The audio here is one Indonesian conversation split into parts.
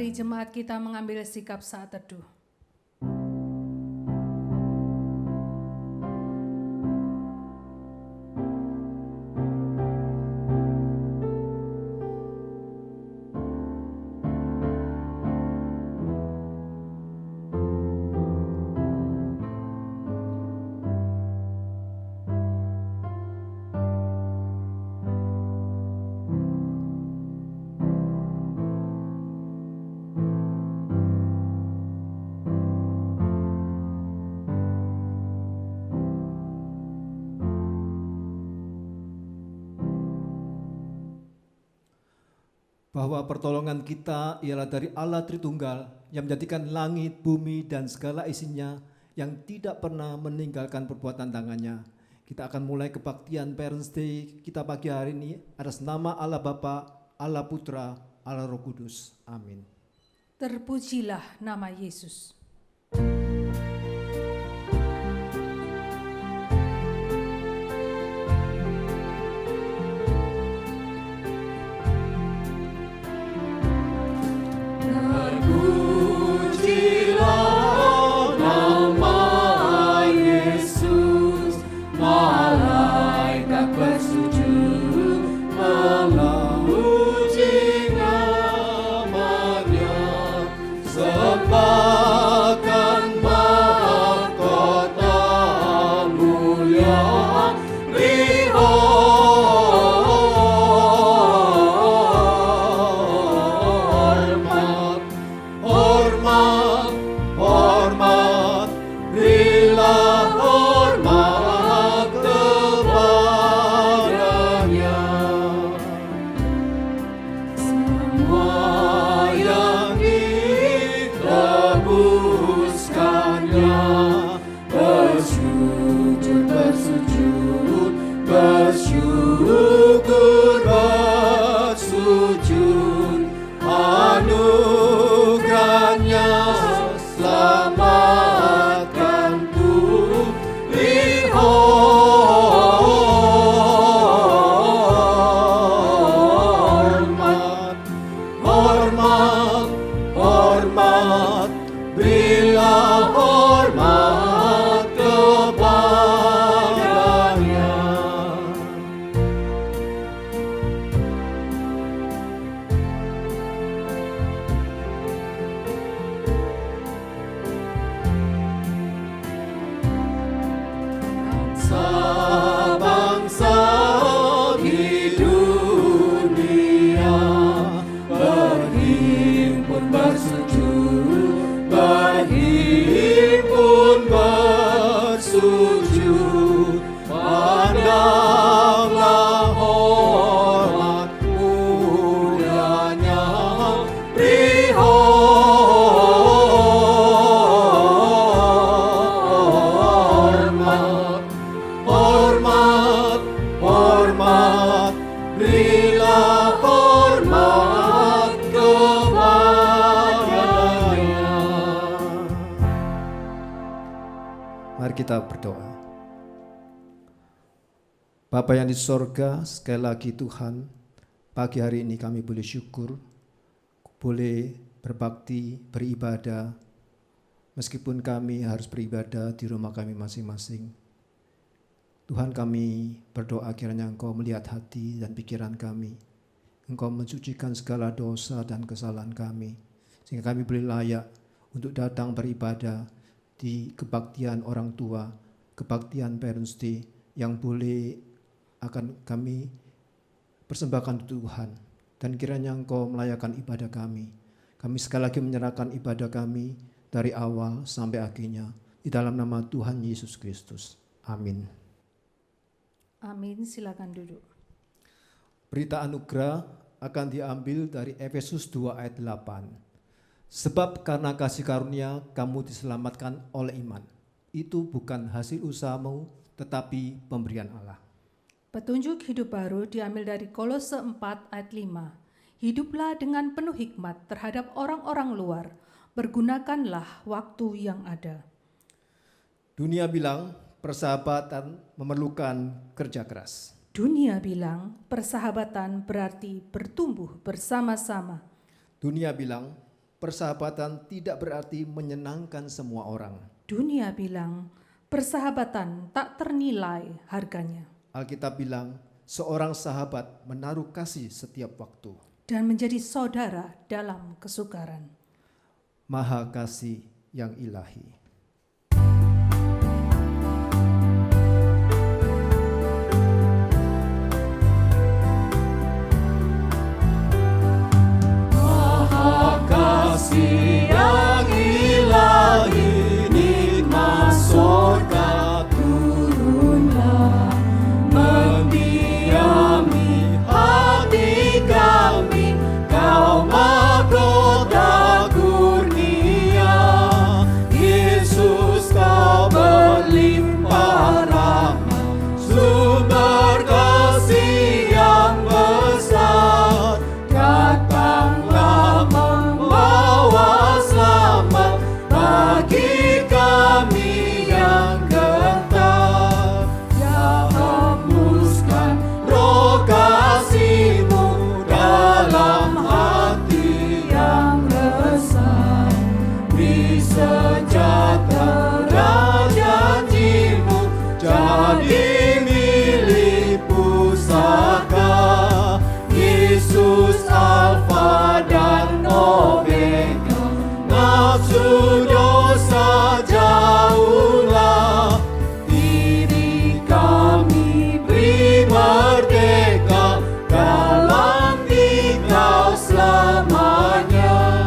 Mari jemaat kita mengambil sikap saat teduh. Bahwa pertolongan kita ialah dari Allah Tritunggal yang menjadikan langit, bumi, dan segala isinya, yang tidak pernah meninggalkan perbuatan tangannya. Kita akan mulai kebaktian Parents Day kita pagi hari ini atas nama Allah Bapa, Allah Putra, Allah Roh Kudus. Amin. Terpujilah nama Yesus. Mari kita berdoa. Bapa yang di sorga, sekali lagi Tuhan, pagi hari ini kami boleh syukur, boleh berbakti, beribadah, meskipun kami harus beribadah di rumah kami masing-masing. Tuhan, kami berdoa kiranya Engkau melihat hati dan pikiran kami. Engkau mensucikan segala dosa dan kesalahan kami, sehingga kami boleh layak untuk datang beribadah di kebaktian orang tua, kebaktian Parents Day yang boleh akan kami persembahkan Tuhan. Dan kiranya Engkau melayakan ibadah kami. Kami sekali lagi menyerahkan ibadah kami dari awal sampai akhirnya. Di dalam nama Tuhan Yesus Kristus. Amin. Amin, silakan duduk. Berita anugerah akan diambil dari Efesus 2 ayat 8. Sebab karena kasih karunia kamu diselamatkan oleh iman. Itu bukan hasil usahamu, tetapi pemberian Allah. Petunjuk hidup baru diambil dari Kolose 4 ayat 5. Hiduplah dengan penuh hikmat terhadap orang-orang luar. Bergunakanlah waktu yang ada. Dunia bilang persahabatan memerlukan kerja keras. Dunia bilang persahabatan berarti bertumbuh bersama-sama. Dunia bilang persahabatan tidak berarti menyenangkan semua orang. Dunia bilang persahabatan tak ternilai harganya Alkitab bilang seorang sahabat menaruh kasih setiap waktu. dan menjadi saudara dalam kesukaran. Maha kasih yang ilahi. Kasih yang ilahi, nikmat surga turunlah, mendiami hati kami, Kau mahkota kurnia. Yesus, Kau berlimpah rahmat, sumber kasih yang besar. Datanglah membawa selamat bagi kami yang gentar. Ya, hembuskan roh kasih-Mu dalam hati yang resah. Beri sejahtera janji-Mu jadi milik pusaka. Yesus Alfa dan Omega, nafsu dosa jauhlah. Diri kami beri merdeka, dalam Dikau selamanya.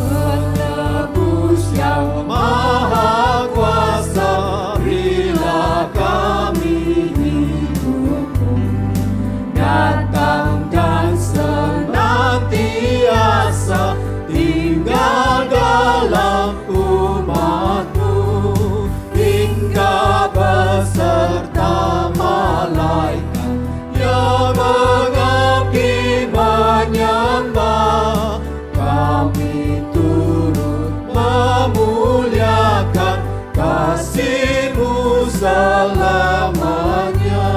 Penebus yang maha kuasa, berilah kami hidup-Mu. Datang dan senantiasa tinggal dalam umat-Mu, hingga beserta malaikat yang mengabdi menyembah. Kami turut memuliakan kasih-Mu selamanya.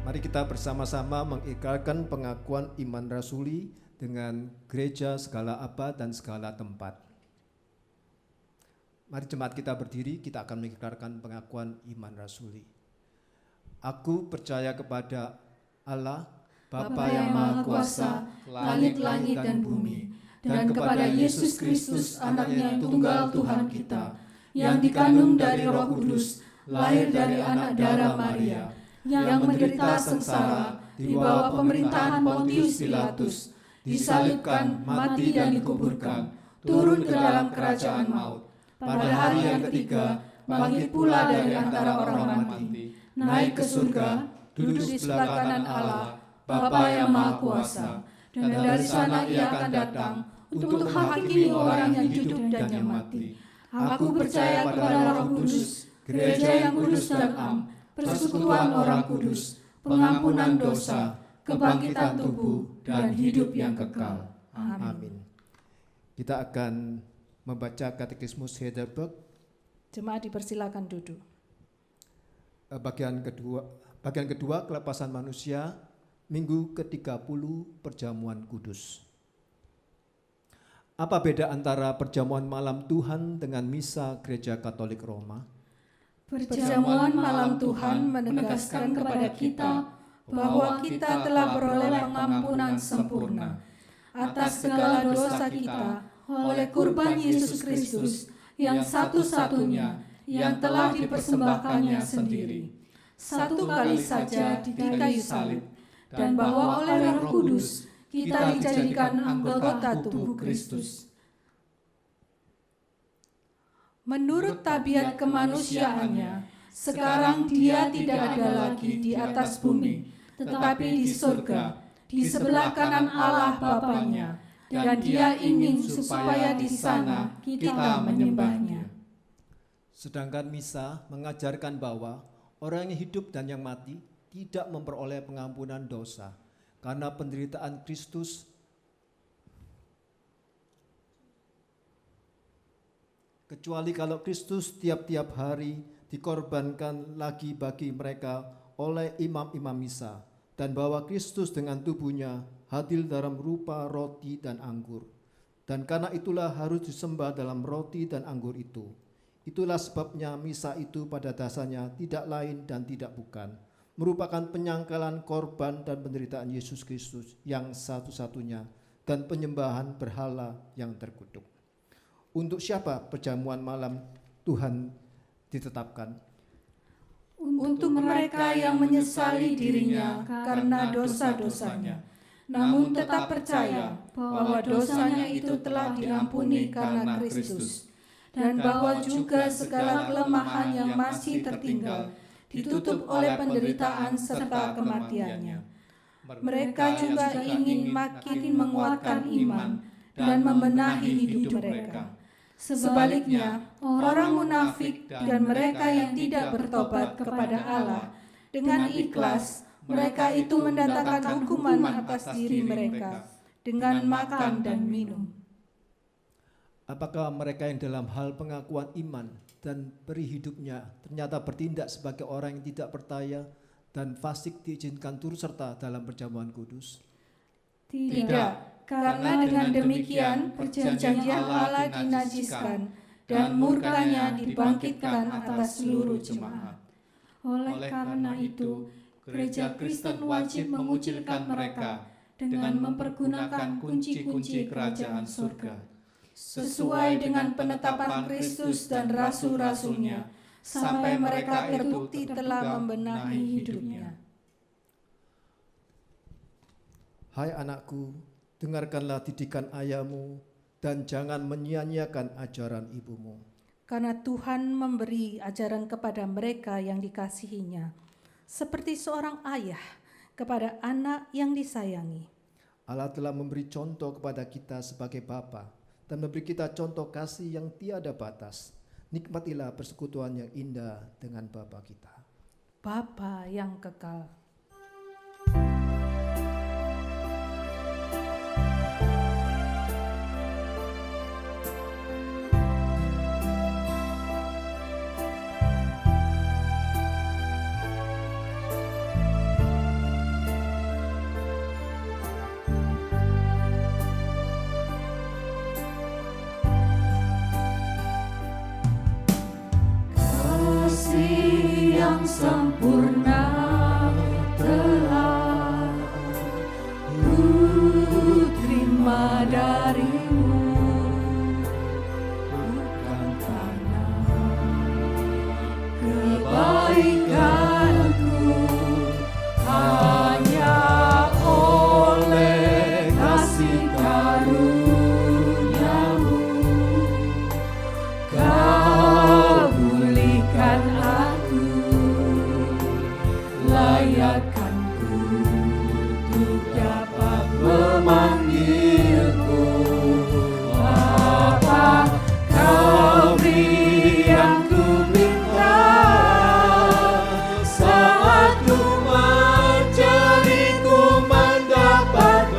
Mari kita bersama-sama mengikrarkan pengakuan iman rasuli dengan gereja segala abad dan segala tempat. Mari jemaat kita berdiri, kita akan mengikrarkan pengakuan iman rasuli. Aku percaya kepada Allah, Bapa yang Maha Kuasa, langit-langit dan bumi, dan kepada Yesus Kristus, Anaknya yang tunggal Tuhan kita, yang dikandung dari Roh Kudus, lahir dari anak darah Maria, yang menderita sengsara di bawah pemerintahan Pontius Pilatus, disalibkan, mati dan dikuburkan, turun ke dalam kerajaan maut. Pada hari yang ketiga, bangkit pula dari antara orang mati, naik ke surga, duduk di sebelah kanan Allah, Bapa yang Maha Kuasa, dan dari sana Ia akan datang untuk menghakimi orang yang hidup dan yang mati. Aku percaya kepada Roh Kudus, gereja yang kudus dan am, persekutuan orang kudus, pengampunan dosa, kebangkitan tubuh, dan hidup yang kekal. Amin. Kita akan membaca Katekismus Heidelberg. Jemaat dipersilakan duduk. Bagian kedua kelepasan manusia, minggu ke-30 perjamuan kudus. Apa beda antara perjamuan malam Tuhan dengan misa Gereja Katolik Roma? Perjamuan malam Tuhan menegaskan kepada kita bahwa kita telah beroleh pengampunan sempurna atas segala dosa kita oleh kurban Yesus Kristus yang satu-satunya yang telah dipersembahkannya sendiri, satu kali saja di kayu salib, dan bahwa oleh Roh Kudus kita dijadikan anggota tubuh Kristus. Menurut tabiat kemanusiaannya, sekarang Dia tidak ada lagi di atas bumi, tetapi di surga, di sebelah kanan Allah Bapanya, dan Dia ingin supaya di sana kita menyembahnya. Sedangkan misa mengajarkan bahwa orang yang hidup dan yang mati tidak memperoleh pengampunan dosa karena penderitaan Kristus kecuali kalau Kristus tiap-tiap hari dikorbankan lagi bagi mereka oleh imam-imam misa, dan bahwa Kristus dengan tubuhnya hadir dalam rupa roti dan anggur. Dan karena itulah harus disembah dalam roti dan anggur itu. Itulah sebabnya misa itu pada dasarnya tidak lain dan tidak bukan, merupakan penyangkalan korban dan penderitaan Yesus Kristus yang satu-satunya dan penyembahan berhala yang terkutuk. Untuk siapa perjamuan malam Tuhan ditetapkan? Untuk mereka yang menyesali dirinya karena dosa-dosanya, namun tetap percaya bahwa dosanya itu telah diampuni karena Kristus, dan bahwa juga segala kelemahan yang masih tertinggal ditutup oleh penderitaan serta kematiannya. Mereka juga ingin makin menguatkan iman dan membenahi hidup mereka. Sebaliknya, orang munafik dan mereka yang tidak bertobat kepada Allah, dengan ikhlas mereka itu mendatangkan hukuman atas diri mereka dengan makan dan minum. Apakah mereka yang dalam hal pengakuan iman dan peri hidupnya ternyata bertindak sebagai orang yang tidak percaya dan fasik diizinkan turut serta dalam perjamuan kudus? Tidak, karena dengan demikian perjanjian Allah dinajiskan dan murkanya dibangkitkan atas seluruh jemaat. Oleh karena itu, Gereja Kristen wajib mengucilkan mereka dengan mempergunakan kunci-kunci kerajaan surga, sesuai dengan penetapan Kristus dan rasul-rasulnya, sampai mereka terbukti telah membenahi hidupnya. Hai anakku, dengarkanlah didikan ayahmu dan jangan menyia-nyiakan ajaran ibumu. Karena Tuhan memberi ajaran kepada mereka yang dikasihinya, seperti seorang ayah kepada anak yang disayangi. Allah telah memberi contoh kepada kita sebagai Bapa dan memberi kita contoh kasih yang tiada batas. Nikmatilah persekutuan yang indah dengan Bapa kita. Bapa yang kekal. Yang sempurna telah ku terima darimu, bukan karena kebaikanku, hanya oleh kasih karuniamu kau pulihkan aku, layakkanku untuk dapat memanggilku Bapa. Kau beri yang ku minta saat ku mencari, ku mendapatkan.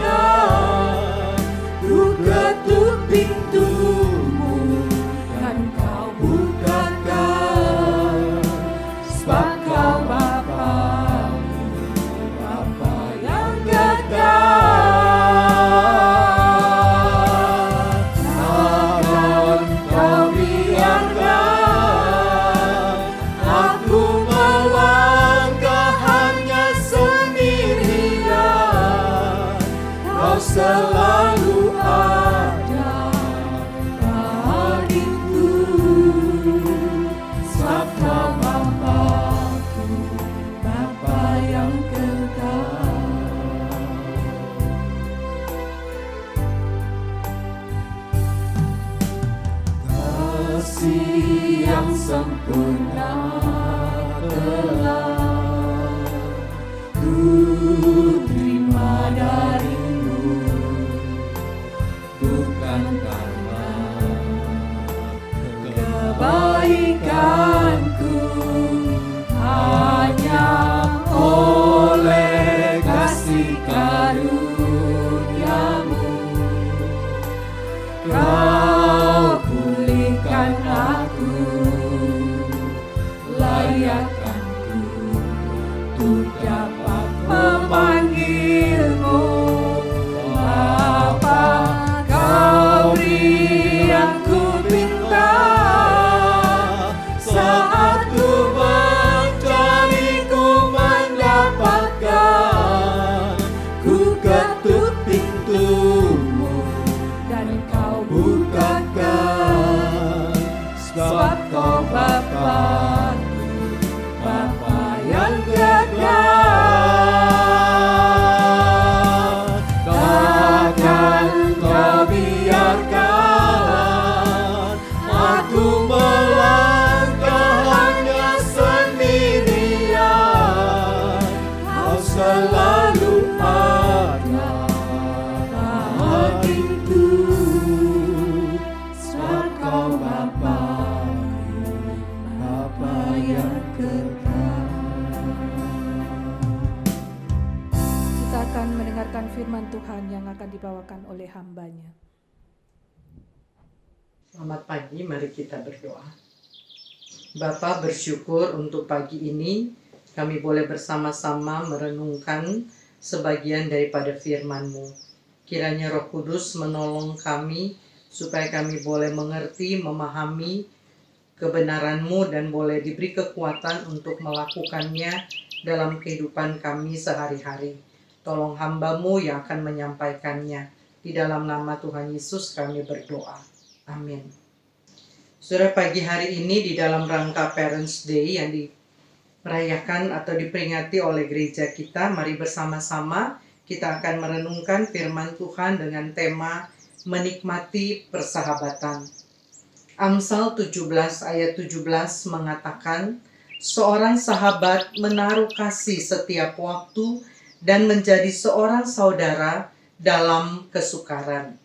Ku ketuk pintumu dan kau bukakan, sebab kau Bapa, Bapa yang kekal. Takkan kau biarkan aku melangkah hanya sendirian. Kau selalu ada bagiku, sebab kau Bapa-Ku, Bapa yang kekal. Kasih yang sempurna telah ku terima darimu, bukan karena kebaikanku, hanya oleh kasih karuniamu kau pulihkan aku, berkat. Kita akan mendengarkan firman Tuhan yang akan dibawakan oleh hamba-Nya. Selamat pagi, mari kita berdoa. Bapa, bersyukur untuk pagi ini kami boleh bersama-sama merenungkan sebagian daripada firman-Mu. Kiranya Roh Kudus menolong kami supaya kami boleh mengerti, memahami kebenaran-Mu dan boleh diberi kekuatan untuk melakukannya dalam kehidupan kami sehari-hari. Tolong hamba-Mu yang akan menyampaikannya. Di dalam nama Tuhan Yesus kami berdoa. Amin. Saudara, pagi hari ini di dalam rangka Parents Day yang dirayakan atau diperingati oleh gereja kita, mari bersama-sama kita akan merenungkan firman Tuhan dengan tema menikmati persahabatan. Amsal 17 ayat 17 mengatakan, seorang sahabat menaruh kasih setiap waktu dan menjadi seorang saudara dalam kesukaran.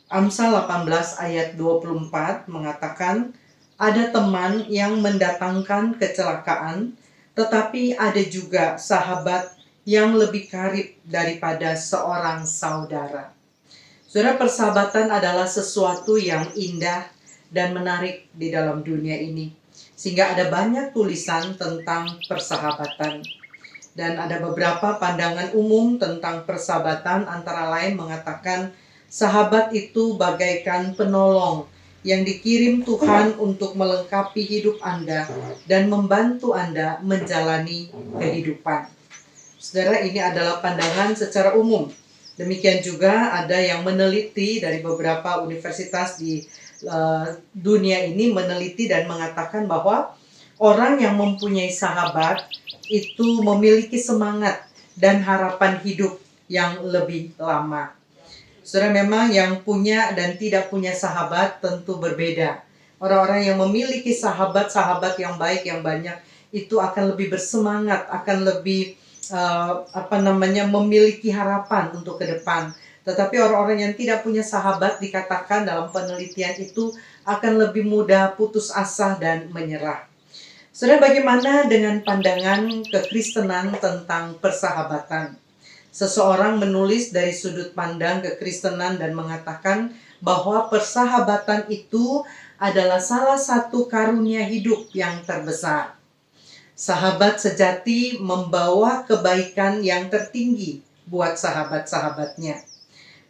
Amsal 18 ayat 24 mengatakan, ada teman yang mendatangkan kecelakaan, tetapi ada juga sahabat yang lebih karib daripada seorang saudara. Saudara, persahabatan adalah sesuatu yang indah dan menarik di dalam dunia ini. Sehingga ada banyak tulisan tentang persahabatan. Dan ada beberapa pandangan umum tentang persahabatan, antara lain mengatakan, sahabat itu bagaikan penolong yang dikirim Tuhan untuk melengkapi hidup Anda dan membantu Anda menjalani kehidupan. Saudara, ini adalah pandangan secara umum. Demikian juga ada yang meneliti dari beberapa universitas di dunia ini meneliti dan mengatakan bahwa orang yang mempunyai sahabat itu memiliki semangat dan harapan hidup yang lebih lama. Saudara, memang yang punya dan tidak punya sahabat tentu berbeda. Orang-orang yang memiliki sahabat-sahabat yang baik, yang banyak, itu akan lebih bersemangat, akan lebih memiliki harapan untuk ke depan. Tetapi orang-orang yang tidak punya sahabat, dikatakan dalam penelitian itu, akan lebih mudah putus asa dan menyerah. Saudara, bagaimana dengan pandangan kekristenan tentang persahabatan? Seseorang menulis dari sudut pandang kekristenan dan mengatakan bahwa persahabatan itu adalah salah satu karunia hidup yang terbesar. Sahabat sejati membawa kebaikan yang tertinggi buat sahabat-sahabatnya.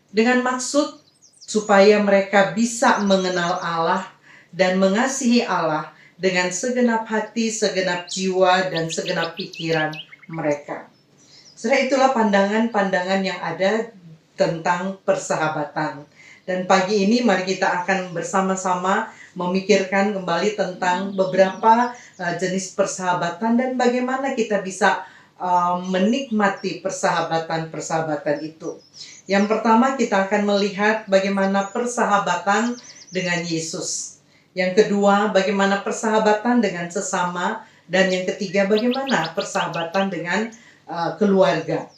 Dengan maksud supaya mereka bisa mengenal Allah dan mengasihi Allah dengan segenap hati, segenap jiwa, dan segenap pikiran mereka. Saudara, itulah pandangan-pandangan yang ada tentang persahabatan. Dan pagi ini mari kita akan bersama-sama memikirkan kembali tentang beberapa jenis persahabatan dan bagaimana kita bisa menikmati persahabatan-persahabatan itu. Yang pertama, kita akan melihat bagaimana persahabatan dengan Yesus. Yang kedua, bagaimana persahabatan dengan sesama. Dan yang ketiga, bagaimana persahabatan dengan keluarga.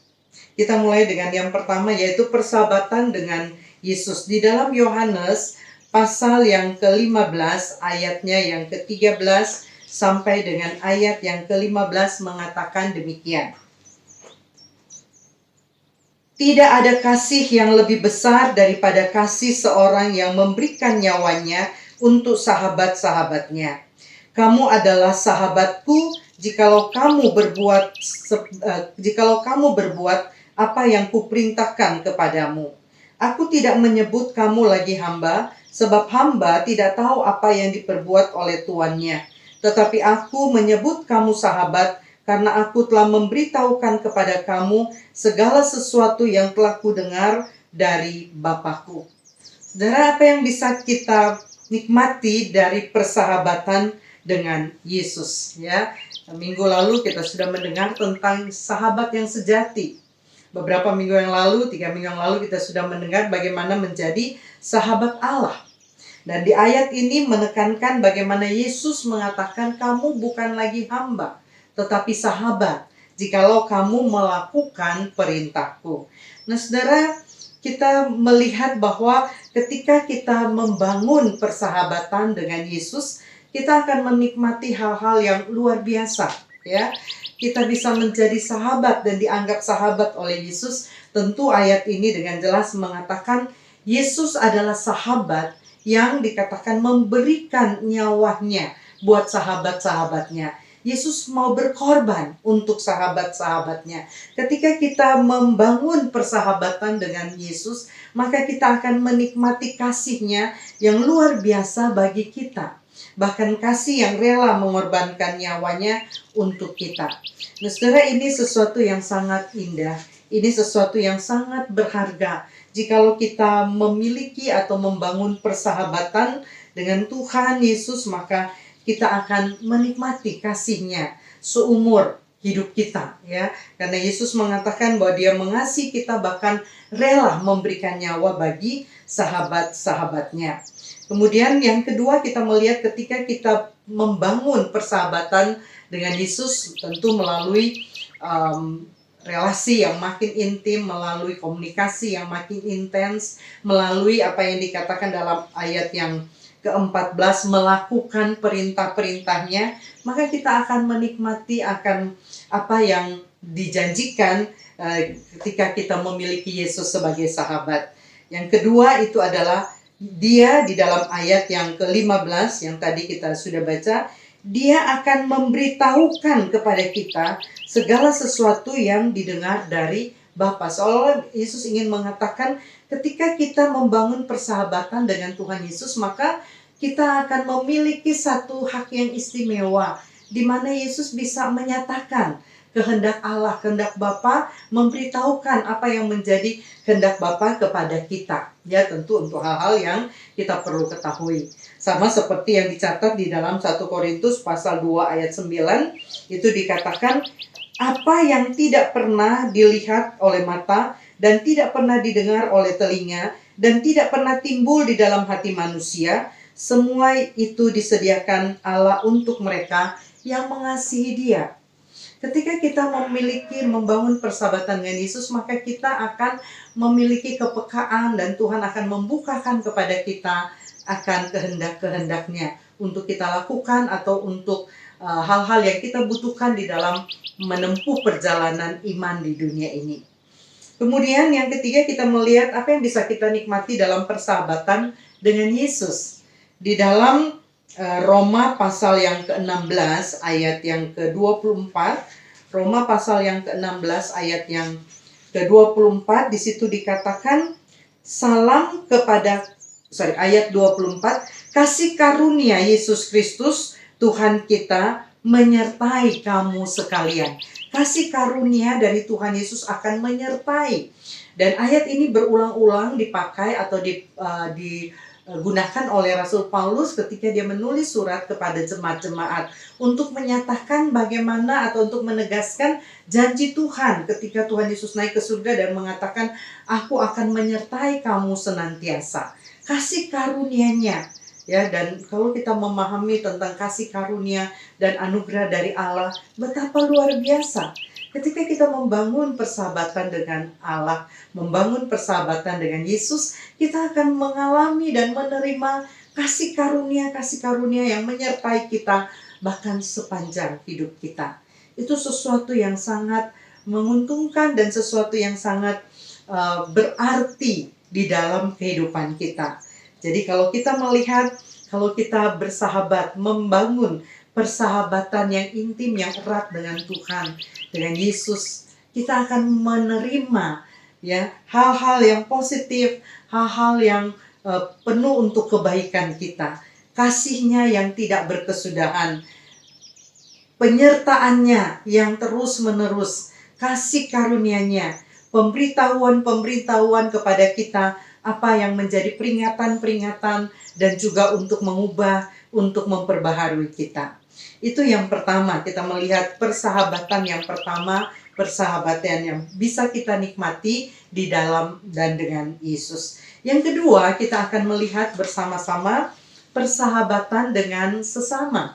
Kita mulai dengan yang pertama, yaitu persahabatan dengan Yesus. Di dalam Yohanes pasal yang ke-15 ayatnya yang ke-13 sampai dengan ayat yang ke-15 mengatakan demikian. Tidak ada kasih yang lebih besar daripada kasih seorang yang memberikan nyawanya untuk sahabat-sahabatnya. Kamu adalah sahabatku jikalau kamu berbuat apa yang kuperintahkan kepadamu. Aku tidak menyebut kamu lagi hamba, sebab hamba tidak tahu apa yang diperbuat oleh tuannya. Tetapi aku menyebut kamu sahabat, karena aku telah memberitahukan kepada kamu segala sesuatu yang telah kudengar dari Bapakku. Saudara, apa yang bisa kita nikmati dari persahabatan dengan Yesus, ya? Minggu lalu kita sudah mendengar tentang sahabat yang sejati. Beberapa minggu yang lalu, 3 minggu yang lalu kita sudah mendengar bagaimana menjadi sahabat Allah. Dan di ayat ini menekankan bagaimana Yesus mengatakan kamu bukan lagi hamba, tetapi sahabat, jikalau kamu melakukan perintahku. Nah, saudara, kita melihat bahwa ketika kita membangun persahabatan dengan Yesus, kita akan menikmati hal-hal yang luar biasa, ya. Kita bisa menjadi sahabat dan dianggap sahabat oleh Yesus. Tentu ayat ini dengan jelas mengatakan Yesus adalah sahabat yang dikatakan memberikan nyawanya buat sahabat-sahabatnya. Yesus mau berkorban untuk sahabat-sahabatnya. Ketika kita membangun persahabatan dengan Yesus, maka kita akan menikmati kasih-Nya yang luar biasa bagi kita. Bahkan kasih yang rela mengorbankan nyawanya untuk kita. Nah, saudara, ini sesuatu yang sangat indah. Ini sesuatu yang sangat berharga. Jikalau kita memiliki atau membangun persahabatan dengan Tuhan Yesus, maka kita akan menikmati kasih-Nya seumur hidup kita, ya. Karena Yesus mengatakan bahwa Dia mengasihi kita, bahkan rela memberikan nyawa bagi sahabat-sahabatnya. Kemudian yang kedua, kita melihat ketika kita membangun persahabatan dengan Yesus, tentu melalui relasi yang makin intim, melalui komunikasi yang makin intens, melalui apa yang dikatakan dalam ayat yang ke-14, melakukan perintah-perintahnya, maka kita akan menikmati akan apa yang dijanjikan ketika kita memiliki Yesus sebagai sahabat. Yang kedua itu adalah Dia di dalam ayat yang ke-15 yang tadi kita sudah baca, Dia akan memberitahukan kepada kita segala sesuatu yang didengar dari Bapa. Seolah Yesus ingin mengatakan ketika kita membangun persahabatan dengan Tuhan Yesus, maka kita akan memiliki satu hak yang istimewa, di mana Yesus bisa menyatakan kehendak Allah, kehendak Bapa, memberitahukan apa yang menjadi kehendak Bapa kepada kita. Ya, tentu untuk hal-hal yang kita perlu ketahui. Sama seperti yang dicatat di dalam 1 Korintus pasal 2 ayat 9, itu dikatakan, apa yang tidak pernah dilihat oleh mata, dan tidak pernah didengar oleh telinga, dan tidak pernah timbul di dalam hati manusia, semua itu disediakan Allah untuk mereka yang mengasihi Dia. Ketika kita membangun persahabatan dengan Yesus, maka kita akan memiliki kepekaan dan Tuhan akan membukakan kepada kita akan kehendak-kehendaknya untuk kita lakukan atau untuk hal-hal yang kita butuhkan di dalam menempuh perjalanan iman di dunia ini. Kemudian yang ketiga, kita melihat apa yang bisa kita nikmati dalam persahabatan dengan Yesus. Di dalam Roma pasal yang ke-16 ayat yang ke-24, Roma pasal yang ke-16 ayat yang ke-24, di situ dikatakan ayat 24, kasih karunia Yesus Kristus Tuhan kita menyertai kamu sekalian. Kasih karunia dari Tuhan Yesus akan menyertai. Dan ayat ini berulang-ulang dipakai atau digunakan oleh Rasul Paulus ketika dia menulis surat kepada jemaat-jemaat untuk menyatakan bagaimana atau untuk menegaskan janji Tuhan ketika Tuhan Yesus naik ke surga dan mengatakan, aku akan menyertai kamu senantiasa. Kasih karunia-Nya. Ya, dan kalau kita memahami tentang kasih karunia dan anugerah dari Allah, betapa luar biasa. Ketika kita membangun persahabatan dengan Allah, membangun persahabatan dengan Yesus, kita akan mengalami dan menerima kasih karunia yang menyertai kita bahkan sepanjang hidup kita. Itu sesuatu yang sangat menguntungkan dan sesuatu yang sangat berarti di dalam kehidupan kita. Jadi kalau kita melihat, kalau kita bersahabat, membangun persahabatan yang intim, yang erat dengan Tuhan, dengan Yesus, kita akan menerima ya hal-hal yang positif, hal-hal yang penuh untuk kebaikan kita. Kasih-Nya yang tidak berkesudahan, penyertaannya yang terus-menerus, kasih karunia-Nya, pemberitahuan kepada kita apa yang menjadi peringatan-peringatan dan juga untuk mengubah, untuk memperbaharui kita. Itu yang pertama, kita melihat persahabatan yang pertama, persahabatan yang bisa kita nikmati di dalam dan dengan Yesus. Yang kedua, kita akan melihat bersama-sama persahabatan dengan sesama.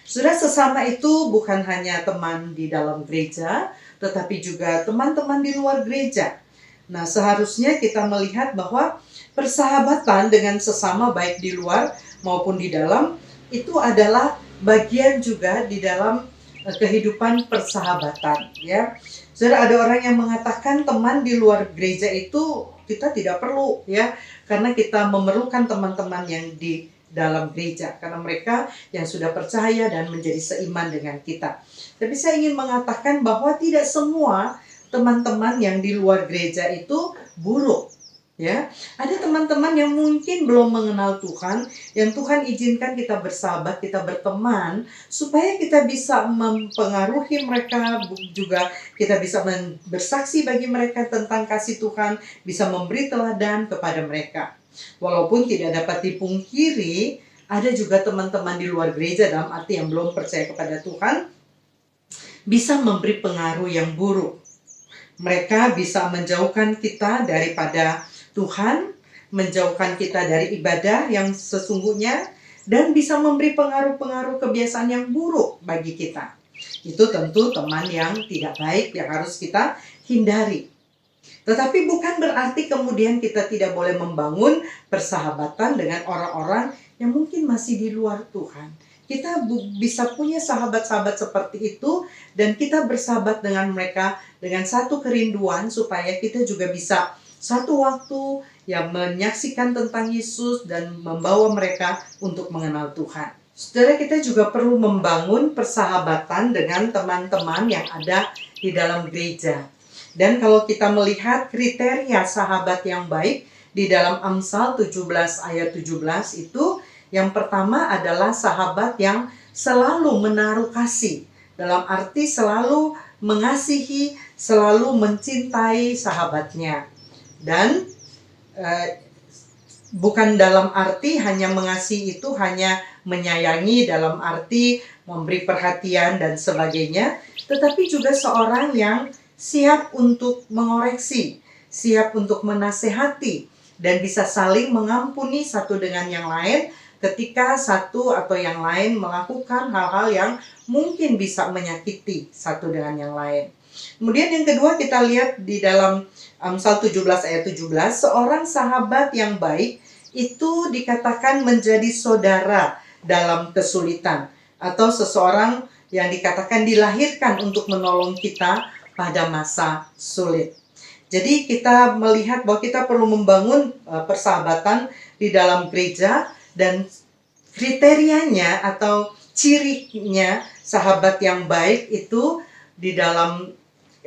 Sudah sesama itu bukan hanya teman di dalam gereja, tetapi juga teman-teman di luar gereja. Nah, seharusnya kita melihat bahwa persahabatan dengan sesama baik di luar maupun di dalam itu adalah bagian juga di dalam kehidupan persahabatan, ya. Saudara, ada orang yang mengatakan teman di luar gereja itu kita tidak perlu, ya, karena kita memerlukan teman-teman yang di dalam gereja, karena mereka yang sudah percaya dan menjadi seiman dengan kita. Tapi saya ingin mengatakan bahwa tidak semua teman-teman yang di luar gereja itu buruk. Ya, ada teman-teman yang mungkin belum mengenal Tuhan, yang Tuhan izinkan kita bersahabat, kita berteman, supaya kita bisa mempengaruhi mereka, juga kita bisa bersaksi bagi mereka tentang kasih Tuhan, bisa memberi teladan kepada mereka. Walaupun tidak dapat dipungkiri, ada juga teman-teman di luar gereja, dalam arti yang belum percaya kepada Tuhan, bisa memberi pengaruh yang buruk. Mereka bisa menjauhkan kita daripada Tuhan, menjauhkan kita dari ibadah yang sesungguhnya, dan bisa memberi pengaruh-pengaruh kebiasaan yang buruk bagi kita. Itu tentu teman yang tidak baik yang harus kita hindari. Tetapi bukan berarti kemudian kita tidak boleh membangun persahabatan dengan orang-orang yang mungkin masih di luar Tuhan. Kita bisa punya sahabat-sahabat seperti itu, dan kita bersahabat dengan mereka dengan satu kerinduan supaya kita juga bisa satu waktu yang menyaksikan tentang Yesus dan membawa mereka untuk mengenal Tuhan. Saudara, kita juga perlu membangun persahabatan dengan teman-teman yang ada di dalam gereja. Dan kalau kita melihat kriteria sahabat yang baik di dalam Amsal 17 ayat 17 itu, yang pertama adalah sahabat yang selalu menaruh kasih. Dalam arti selalu mengasihi, selalu mencintai sahabatnya. Dan bukan dalam arti hanya mengasihi itu hanya menyayangi dalam arti memberi perhatian dan sebagainya, tetapi juga seorang yang siap untuk mengoreksi, siap untuk menasehati, dan bisa saling mengampuni satu dengan yang lain ketika satu atau yang lain melakukan hal-hal yang mungkin bisa menyakiti satu dengan yang lain. Kemudian yang kedua, kita lihat di dalam Amsal 17 ayat 17, seorang sahabat yang baik itu dikatakan menjadi saudara dalam kesulitan, atau seseorang yang dikatakan dilahirkan untuk menolong kita pada masa sulit. Jadi kita melihat bahwa kita perlu membangun persahabatan di dalam gereja, dan kriterianya atau cirinya sahabat yang baik itu di dalam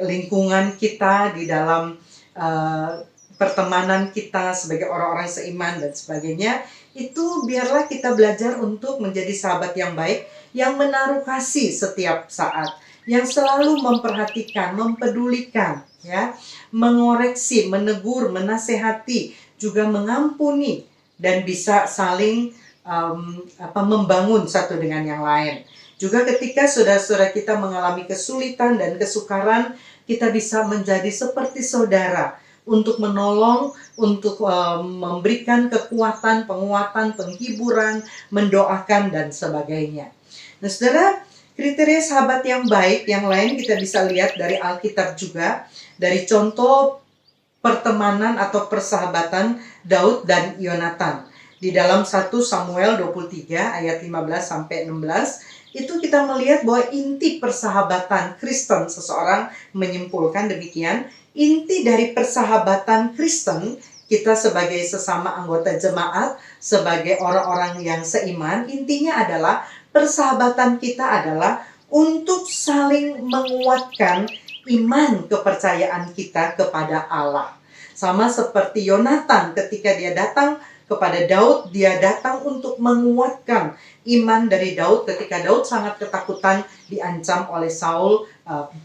lingkungan kita, di dalam pertemanan kita sebagai orang-orang seiman dan sebagainya, itu biarlah kita belajar untuk menjadi sahabat yang baik, yang menaruh kasih setiap saat, yang selalu memperhatikan, mempedulikan, ya, mengoreksi, menegur, menasehati, juga mengampuni, dan bisa saling membangun satu dengan yang lain. Juga ketika saudara-saudara kita mengalami kesulitan dan kesukaran, kita bisa menjadi seperti saudara untuk menolong, untuk memberikan kekuatan, penguatan, penghiburan, mendoakan, dan sebagainya. Nah, saudara, kriteria sahabat yang baik yang lain kita bisa lihat dari Alkitab juga, dari contoh pertemanan atau persahabatan Daud dan Yonatan. Di dalam 1 Samuel 23 ayat 15-16, itu kita melihat bahwa inti persahabatan Kristen, seseorang menyimpulkan demikian, inti dari persahabatan Kristen, kita sebagai sesama anggota jemaat, sebagai orang-orang yang seiman, intinya adalah persahabatan kita adalah untuk saling menguatkan iman kepercayaan kita kepada Allah. Sama seperti Yonatan ketika dia datang kepada Daud, dia datang untuk menguatkan iman dari Daud ketika Daud sangat ketakutan diancam oleh Saul,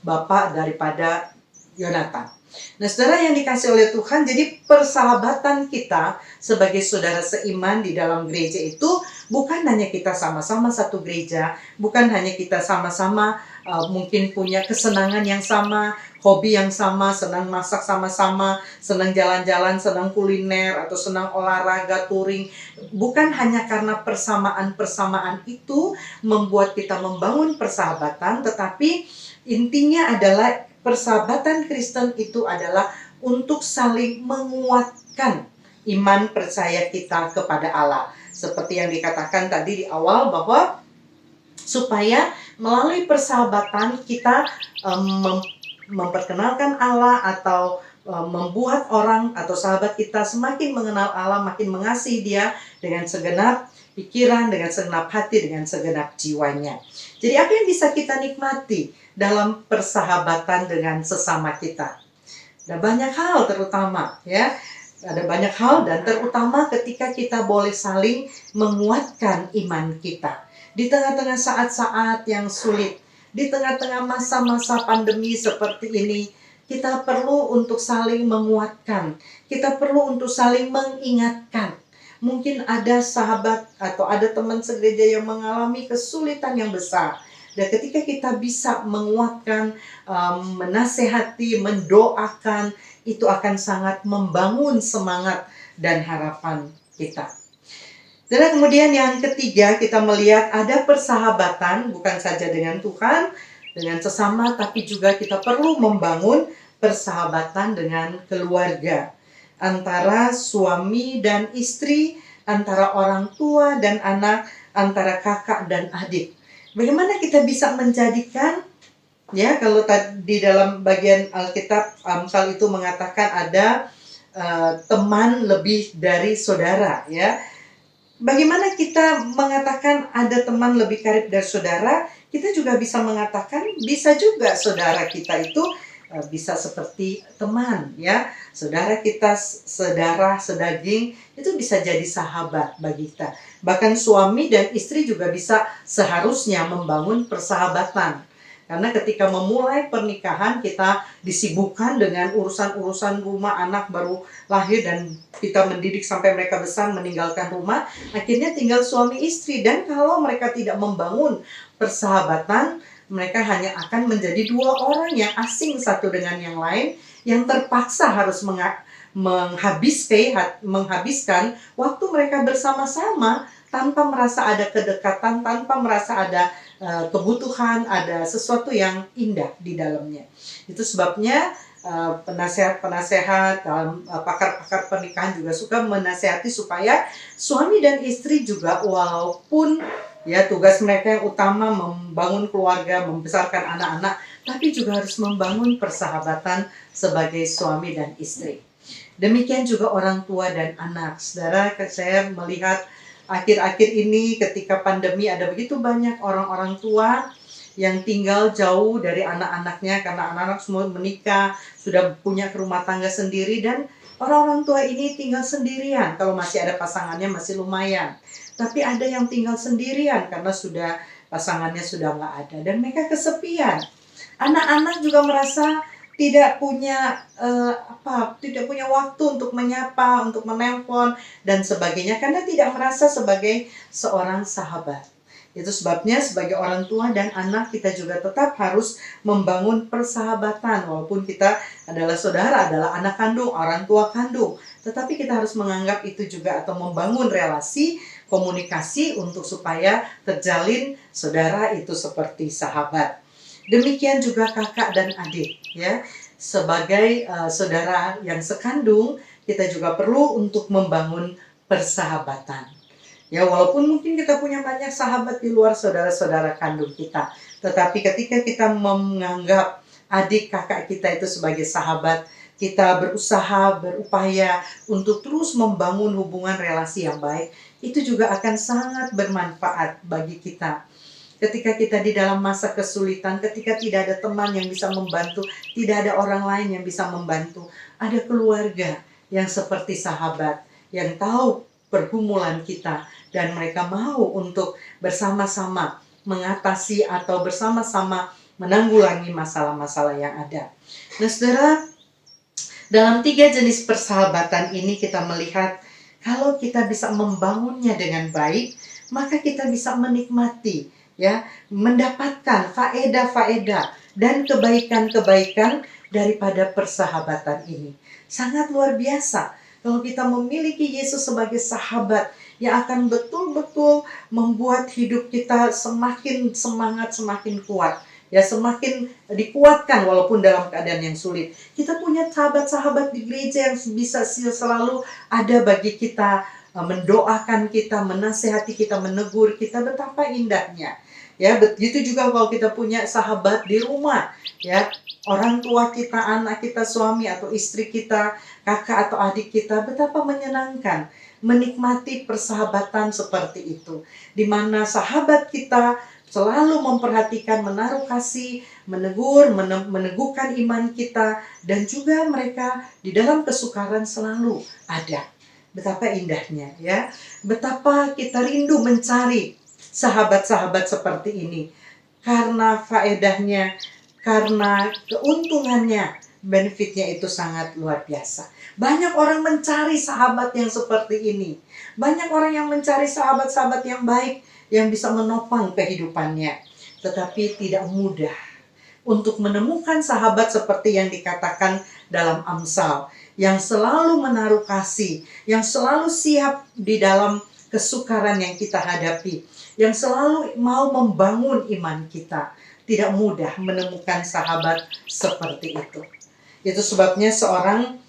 bapak daripada Yonatan. Nah, saudara yang dikasih oleh Tuhan, jadi persahabatan kita sebagai saudara seiman di dalam gereja itu bukan hanya kita sama-sama satu gereja, bukan hanya kita sama-sama mungkin punya kesenangan yang sama, hobi yang sama, senang masak sama-sama, senang jalan-jalan, senang kuliner, atau senang olahraga, touring. Bukan hanya karena persamaan-persamaan itu membuat kita membangun persahabatan, tetapi intinya adalah persahabatan Kristen itu adalah untuk saling menguatkan iman percaya kita kepada Allah. Seperti yang dikatakan tadi di awal bahwa supaya melalui persahabatan kita memperkenalkan Allah atau membuat orang atau sahabat kita semakin mengenal Allah, makin mengasihi Dia dengan segenap pikiran, dengan segenap hati, dengan segenap jiwanya. Jadi apa yang bisa kita nikmati dalam persahabatan dengan sesama kita? Ada banyak hal terutama ya. Ada banyak hal dan terutama ketika kita boleh saling menguatkan iman kita. Di tengah-tengah saat-saat yang sulit, di tengah-tengah masa-masa pandemi seperti ini, kita perlu untuk saling menguatkan. Kita perlu untuk saling mengingatkan. Mungkin ada sahabat atau ada teman segereja yang mengalami kesulitan yang besar. Dan ketika kita bisa menguatkan, menasehati, mendoakan, itu akan sangat membangun semangat dan harapan kita. Dan kemudian yang ketiga, kita melihat ada persahabatan bukan saja dengan Tuhan, dengan sesama, tapi juga kita perlu membangun persahabatan dengan keluarga. Antara suami dan istri, antara orang tua dan anak, antara kakak dan adik. Bagaimana kita bisa menjadikan, ya kalau di dalam bagian Alkitab Amsal itu mengatakan ada teman lebih dari saudara, ya. Bagaimana kita mengatakan ada teman lebih karib dari saudara? Kita juga bisa mengatakan bisa juga saudara kita itu bisa seperti teman, ya. Saudara kita sedarah, sedaging, itu bisa jadi sahabat bagi kita. Bahkan suami dan istri juga bisa seharusnya membangun persahabatan. Karena ketika memulai pernikahan kita disibukkan dengan urusan-urusan rumah, anak baru lahir dan kita mendidik sampai mereka besar meninggalkan rumah, akhirnya tinggal suami istri. Dan kalau mereka tidak membangun persahabatan, mereka hanya akan menjadi dua orang yang asing satu dengan yang lain, yang terpaksa harus menghabiskan waktu mereka bersama-sama tanpa merasa ada kedekatan, tanpa merasa ada kebutuhan, ada sesuatu yang indah di dalamnya. Itu sebabnya penasehat-penasehat, pakar-pakar pernikahan juga suka menasehati supaya suami dan istri juga walaupun ya tugas mereka yang utama membangun keluarga, membesarkan anak-anak, tapi juga harus membangun persahabatan sebagai suami dan istri. Demikian juga orang tua dan anak. Saudara, saya melihat akhir-akhir ini ketika pandemi ada begitu banyak orang-orang tua yang tinggal jauh dari anak-anaknya karena anak-anak semua menikah, sudah punya rumah tangga sendiri, dan orang-orang tua ini tinggal sendirian. Kalau masih ada pasangannya masih lumayan. Tapi ada yang tinggal sendirian karena pasangannya sudah nggak ada dan mereka kesepian. Anak-anak juga merasa tidak punya waktu untuk menyapa, untuk menelpon dan sebagainya karena tidak merasa sebagai seorang sahabat. Itu sebabnya sebagai orang tua dan anak kita juga tetap harus membangun persahabatan walaupun kita adalah saudara, adalah anak kandung, orang tua kandung. Tetapi kita harus menganggap itu juga atau membangun relasi komunikasi untuk supaya terjalin saudara itu seperti sahabat. Demikian juga kakak dan adik, ya. Sebagai saudara yang sekandung, kita juga perlu untuk membangun persahabatan. Ya, walaupun mungkin kita punya banyak sahabat di luar saudara-saudara kandung kita, tetapi ketika kita menganggap adik kakak kita itu sebagai sahabat, kita berusaha, berupaya untuk terus membangun hubungan relasi yang baik, itu juga akan sangat bermanfaat bagi kita. Ketika kita di dalam masa kesulitan, ketika tidak ada teman yang bisa membantu, tidak ada orang lain yang bisa membantu, ada keluarga yang seperti sahabat, yang tahu pergumulan kita, dan mereka mau untuk bersama-sama mengatasi atau bersama-sama menanggulangi masalah-masalah yang ada. Nah, saudara, dalam 3 jenis persahabatan ini kita melihat kalau kita bisa membangunnya dengan baik, maka kita bisa menikmati, ya, mendapatkan faedah-faedah dan kebaikan-kebaikan daripada persahabatan ini. Sangat luar biasa kalau kita memiliki Yesus sebagai sahabat yang akan betul-betul membuat hidup kita semakin semangat, semakin kuat. Ya, semakin dikuatkan walaupun dalam keadaan yang sulit. Kita punya sahabat-sahabat di gereja yang bisa selalu ada bagi kita, mendoakan kita, menasehati kita, menegur kita, betapa indahnya. Ya, begitu juga kalau kita punya sahabat di rumah, ya, orang tua kita, anak kita, suami atau istri kita, kakak atau adik kita, betapa menyenangkan menikmati persahabatan seperti itu, di mana sahabat kita selalu memperhatikan, menaruh kasih, menegur, meneguhkan iman kita, dan juga mereka di dalam kesukaran selalu ada. Betapa indahnya, ya. Betapa kita rindu mencari sahabat-sahabat seperti ini. Karena faedahnya, karena keuntungannya, benefitnya itu sangat luar biasa. Banyak orang mencari sahabat yang seperti ini. Banyak orang yang mencari sahabat-sahabat yang baik, yang bisa menopang kehidupannya. Tetapi tidak mudah untuk menemukan sahabat seperti yang dikatakan dalam Amsal, yang selalu menaruh kasih, yang selalu siap di dalam kesukaran yang kita hadapi, yang selalu mau membangun iman kita. Tidak mudah menemukan sahabat seperti itu. Itu sebabnya seorang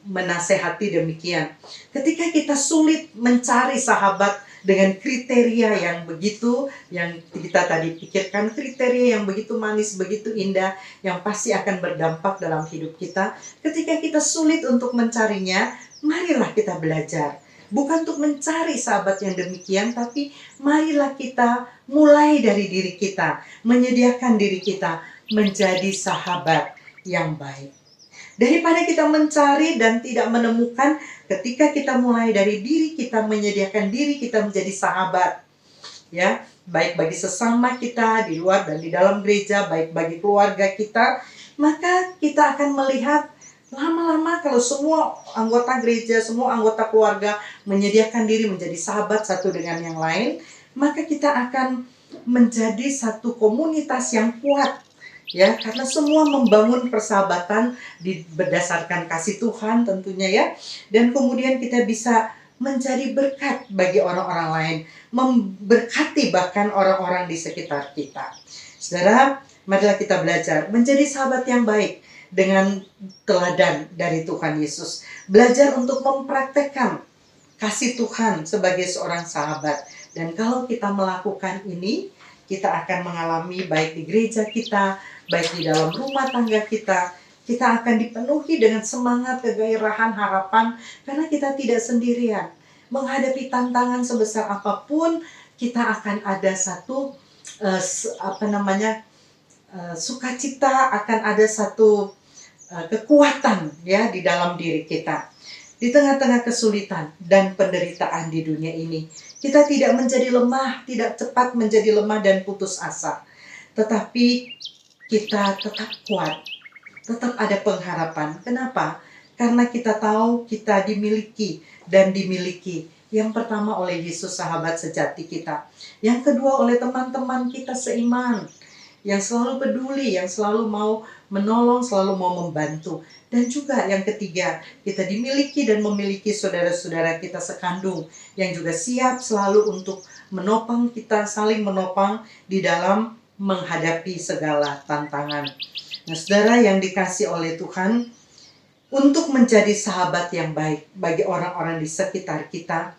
menasehati demikian. Ketika kita sulit mencari sahabat dengan kriteria yang begitu, yang kita tadi pikirkan, kriteria yang begitu manis, begitu indah, yang pasti akan berdampak dalam hidup kita. Ketika kita sulit untuk mencarinya, marilah kita belajar. Bukan untuk mencari sahabat yang demikian, tapi marilah kita mulai dari diri kita, menyediakan diri kita menjadi sahabat yang baik. Daripada kita mencari dan tidak menemukan, ketika kita mulai dari diri kita, menyediakan diri kita menjadi sahabat, ya, baik bagi sesama kita di luar dan di dalam gereja, baik bagi keluarga kita, maka kita akan melihat lama-lama kalau semua anggota gereja, semua anggota keluarga menyediakan diri menjadi sahabat satu dengan yang lain, maka kita akan menjadi satu komunitas yang kuat. Ya, karena semua membangun persahabatan berdasarkan kasih Tuhan tentunya, ya. Dan kemudian kita bisa menjadi berkat bagi orang-orang lain, memberkati bahkan orang-orang di sekitar kita. Saudara, marilah kita belajar menjadi sahabat yang baik dengan teladan dari Tuhan Yesus. Belajar untuk mempraktekkan kasih Tuhan sebagai seorang sahabat. Dan kalau kita melakukan ini, kita akan mengalami baik di gereja kita, baik di dalam rumah tangga kita akan dipenuhi dengan semangat, kegairahan, harapan, karena kita tidak sendirian. Menghadapi tantangan sebesar apapun, kita akan ada satu sukacita, akan ada satu kekuatan, ya, di dalam diri kita. Di tengah-tengah kesulitan dan penderitaan di dunia ini, kita tidak menjadi lemah, tidak cepat menjadi lemah dan putus asa. Tetapi kita tetap kuat, tetap ada pengharapan. Kenapa? Karena kita tahu kita dimiliki dan dimiliki. Yang pertama oleh Yesus, sahabat sejati kita. Yang kedua oleh teman-teman kita seiman, yang selalu peduli, yang selalu mau menolong, selalu mau membantu. Dan juga yang ketiga, kita dimiliki dan memiliki saudara-saudara kita sekandung yang juga siap selalu untuk menopang kita, saling menopang di dalam menghadapi segala tantangan. Nah, saudara yang dikasih oleh Tuhan, untuk menjadi sahabat yang baik bagi orang-orang di sekitar kita,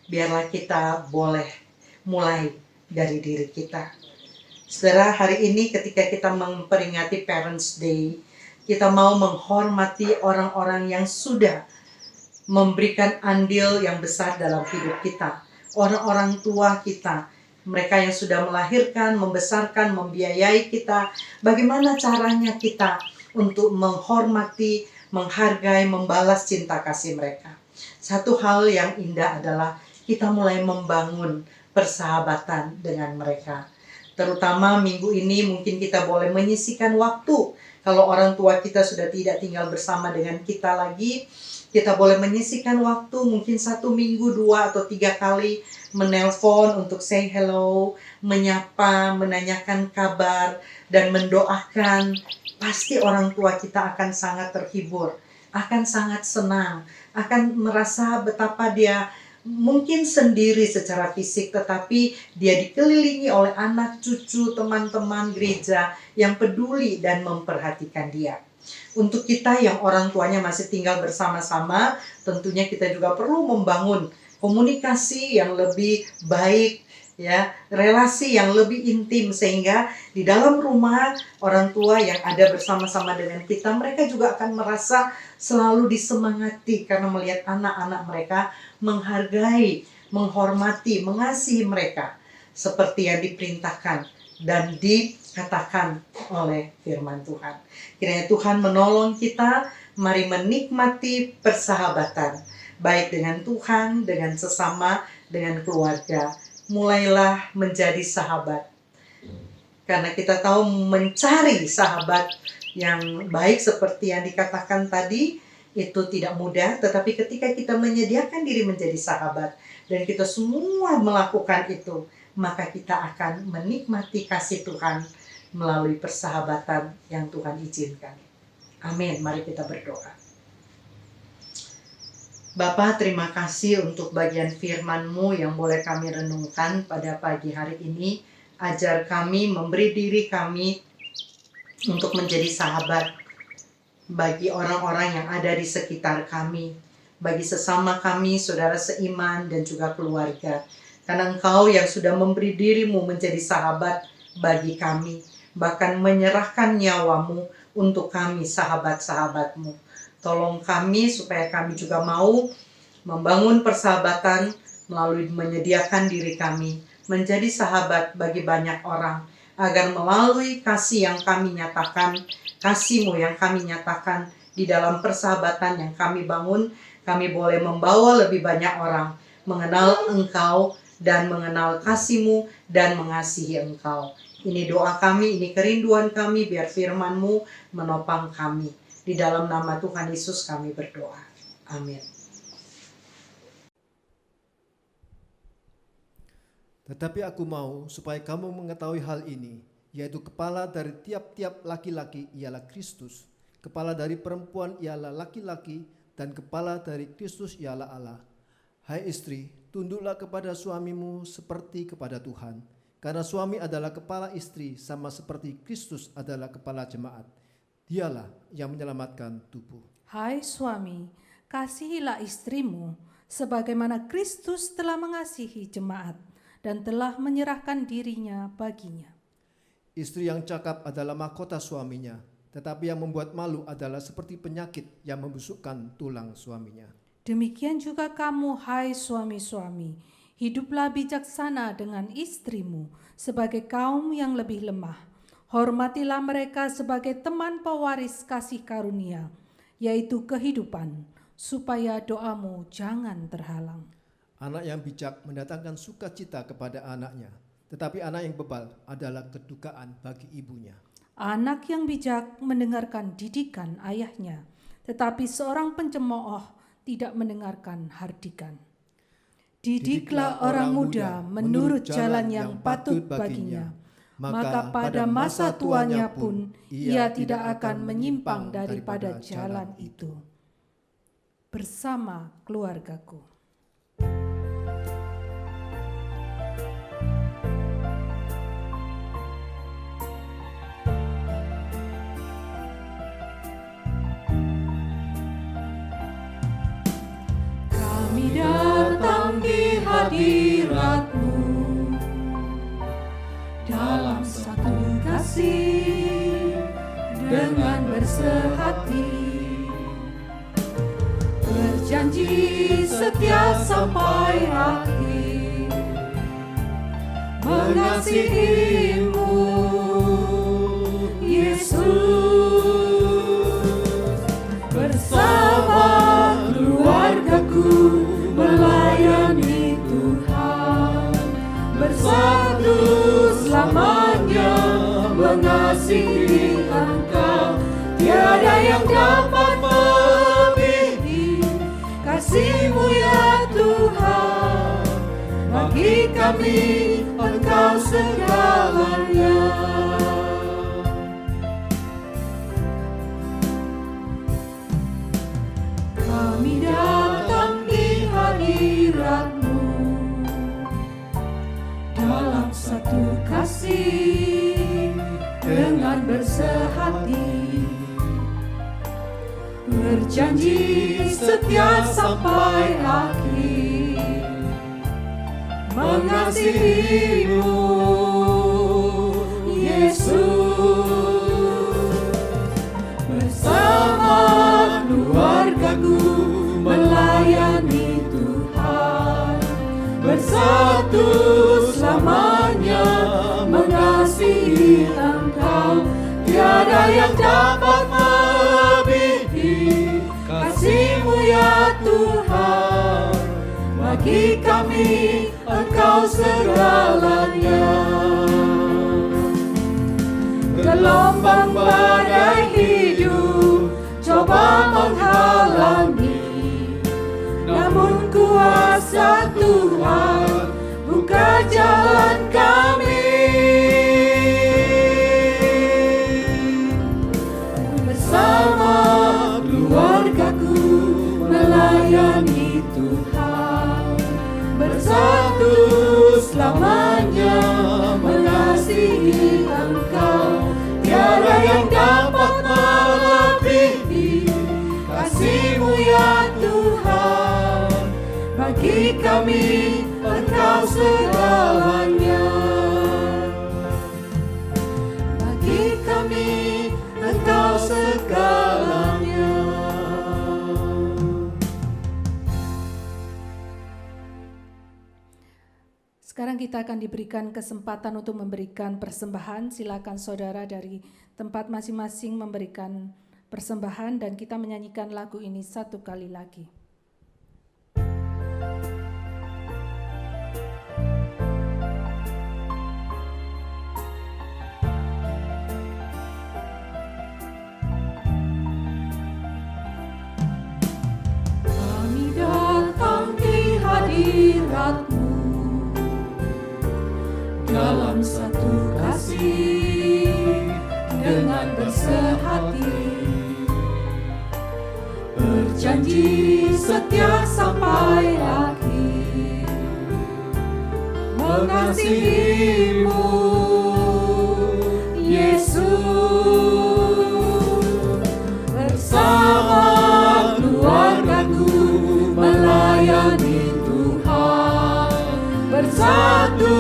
biarlah kita boleh mulai dari diri kita. Saudara, hari ini ketika kita memperingati Parents Day, kita mau menghormati orang-orang yang sudah memberikan andil yang besar dalam hidup kita. Orang-orang tua kita, mereka yang sudah melahirkan, membesarkan, membiayai kita. Bagaimana caranya kita untuk menghormati, menghargai, membalas cinta kasih mereka? Satu hal yang indah adalah kita mulai membangun persahabatan dengan mereka. Terutama minggu ini mungkin kita boleh menyisihkan waktu. Kalau orang tua kita sudah tidak tinggal bersama dengan kita lagi, kita boleh menyisihkan waktu mungkin 1 minggu, 2 atau 3 kali menelpon untuk say hello, menyapa, menanyakan kabar, dan mendoakan. Pasti orang tua kita akan sangat terhibur, akan sangat senang, akan merasa betapa dia mungkin sendiri secara fisik, tetapi dia dikelilingi oleh anak, cucu, teman-teman gereja yang peduli dan memperhatikan dia. Untuk kita yang orang tuanya masih tinggal bersama-sama, tentunya kita juga perlu membangun komunikasi yang lebih baik, ya, relasi yang lebih intim, sehingga di dalam rumah orang tua yang ada bersama-sama dengan kita, mereka juga akan merasa selalu disemangati karena melihat anak-anak mereka menghargai, menghormati, mengasihi mereka seperti yang diperintahkan dan dikatakan oleh firman Tuhan. Kiranya Tuhan menolong kita, mari menikmati persahabatan, baik dengan Tuhan, dengan sesama, dengan keluarga. Mulailah menjadi sahabat. Karena kita tahu mencari sahabat yang baik seperti yang dikatakan tadi, itu tidak mudah, tetapi ketika kita menyediakan diri menjadi sahabat, dan kita semua melakukan itu, maka kita akan menikmati kasih Tuhan melalui persahabatan yang Tuhan izinkan. Amin. Mari kita berdoa. Bapa, terima kasih untuk bagian firman-Mu yang boleh kami renungkan pada pagi hari ini. Ajar kami, memberi diri kami untuk menjadi sahabat bagi orang-orang yang ada di sekitar kami, bagi sesama kami, saudara seiman dan juga keluarga. Karena Engkau yang sudah memberi diri-Mu menjadi sahabat bagi kami, bahkan menyerahkan nyawa-Mu untuk kami, sahabat-sahabat-Mu. Tolong kami supaya kami juga mau membangun persahabatan melalui menyediakan diri kami menjadi sahabat bagi banyak orang, agar melalui kasih yang kami nyatakan, kasih-Mu yang kami nyatakan di dalam persahabatan yang kami bangun, kami boleh membawa lebih banyak orang mengenal Engkau dan mengenal kasih-Mu dan mengasihi Engkau. Ini doa kami, ini kerinduan kami, biar firman-Mu menopang kami. Di dalam nama Tuhan Yesus kami berdoa. Amin. Tetapi aku mau supaya kamu mengetahui hal ini, yaitu kepala dari tiap-tiap laki-laki ialah Kristus, kepala dari perempuan ialah laki-laki, dan kepala dari Kristus ialah Allah. Hai istri, tunduklah kepada suamimu seperti kepada Tuhan, karena suami adalah kepala istri sama seperti Kristus adalah kepala jemaat. Dialah yang menyelamatkan tubuh. Hai suami, kasihilah istrimu, sebagaimana Kristus telah mengasihi jemaat dan telah menyerahkan dirinya baginya. Istri yang cakap adalah mahkota suaminya, tetapi yang membuat malu adalah seperti penyakit yang membusukkan tulang suaminya. Demikian juga kamu, hai suami-suami, hiduplah bijaksana dengan istrimu sebagai kaum yang lebih lemah. Hormatilah mereka sebagai teman pewaris kasih karunia, yaitu kehidupan, supaya doamu jangan terhalang. Anak yang bijak mendatangkan sukacita kepada anaknya, tetapi anak yang bebal adalah kedukaan bagi ibunya. Anak yang bijak mendengarkan didikan ayahnya, tetapi seorang pencemooh tidak mendengarkan hardikan. Didiklah orang muda menurut jalan yang patut baginya, maka pada masa tuanya pun ia tidak akan menyimpang daripada jalan itu. Bersama keluargaku. Kami datang di hadirat-Mu dalam satu kasih dengan bersehati, berjanji setia sampai akhir, mengasihi-Mu Yesus. Bersama keluargaku melayani Tuhan, bersatu selamanya mengasihi Engkau. Tiada yang dapat melebihi kasih-Mu ya Tuhan. Bagi kami Engkau segalanya. Kami datang di hadirat-Mu dalam satu kasih dengan bersehati, berjanji setia sampai akhir, mengasihimu Yesus. Bersama keluargaku melayani Tuhan, bersatu selamanya mengasihi Engkau. Tiada yang dapat melebihi kasih-Mu ya Tuhan. Bagi kami Engkau segalanya. Gelombang badai hidup coba menghalangi, namun kuasa Tuhan buka jalan kami. Bersama keluargaku melayani Tuhan, bersatu selamanya mengasihi Engkau. Tiada yang dapat melebihi kasih-Mu ya Tuhan. Bagi kami Engkau segalanya. Bagi kami Engkau segalanya. Sekarang kita akan diberikan kesempatan untuk memberikan persembahan. Silakan saudara dari tempat masing-masing memberikan persembahan dan kita menyanyikan lagu ini satu kali lagi. Kami datang di hadirat-Mu dalam satu kasih dengan bersehati, berjanji setia sampai akhir, mengasihi-Mu Yesus. Bersama keluargaku melayani Tuhan, bersatu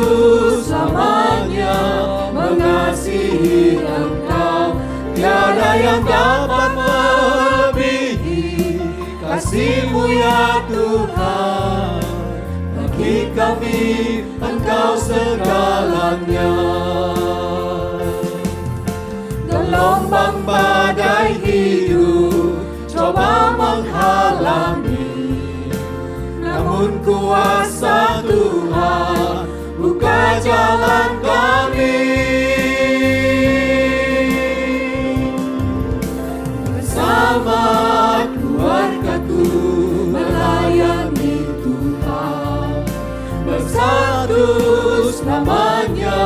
selamanya mengasihi Engkau. Tiada yang dapat melebihi kasih-Mu ya Tuhan. Bagi kami Engkau segalanya. Gelombang badai hidup coba menghalangi, namun kuasa Tuhan buka jalan kami. Bersama keluargaku melayani Tuhan, bersatu selamanya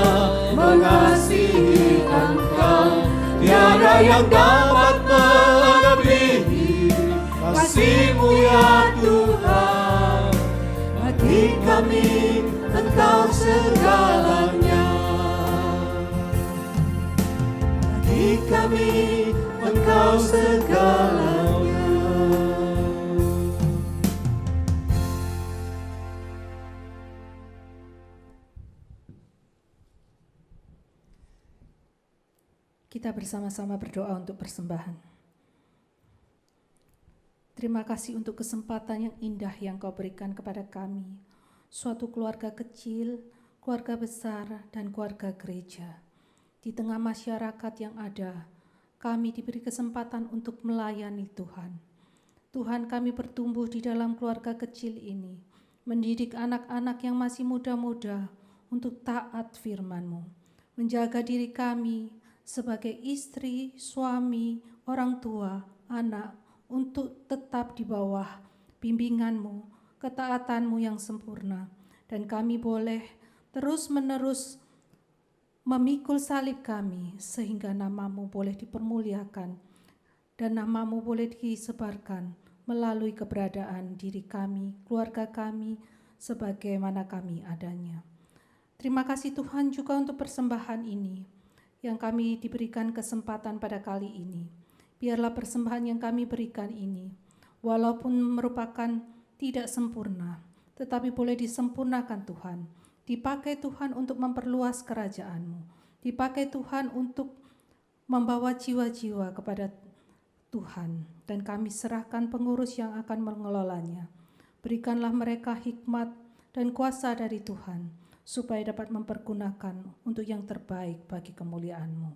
mengasihi Engkau. Tiada yang dapat melebihi kasih-Mu ya Tuhan. Bagi kami Engkau segalanya. Bagi kami Engkau segalanya. Kita bersama-sama berdoa untuk persembahan. Terima kasih untuk kesempatan yang indah yang Kau berikan kepada kami, suatu keluarga kecil, keluarga besar, dan keluarga gereja. Di tengah masyarakat yang ada, kami diberi kesempatan untuk melayani Tuhan. Tuhan, kami bertumbuh di dalam keluarga kecil ini, mendidik anak-anak yang masih muda-muda untuk taat firman-Mu, menjaga diri kami sebagai istri, suami, orang tua, anak, untuk tetap di bawah bimbingan-Mu, ketaatan-Mu yang sempurna. Dan kami boleh terus-menerus memikul salib kami, sehingga nama-Mu boleh dipermuliakan, dan nama-Mu boleh disebarkan melalui keberadaan diri kami, keluarga kami, sebagaimana kami adanya. Terima kasih Tuhan juga untuk persembahan ini, yang kami diberikan kesempatan pada kali ini. Biarlah persembahan yang kami berikan ini, walaupun merupakan tidak sempurna, tetapi boleh disempurnakan Tuhan. Dipakai Tuhan untuk memperluas kerajaan-Mu. Dipakai Tuhan untuk membawa jiwa-jiwa kepada Tuhan. Dan kami serahkan pengurus yang akan mengelolanya. Berikanlah mereka hikmat dan kuasa dari Tuhan, supaya dapat mempergunakan untuk yang terbaik bagi kemuliaan-Mu.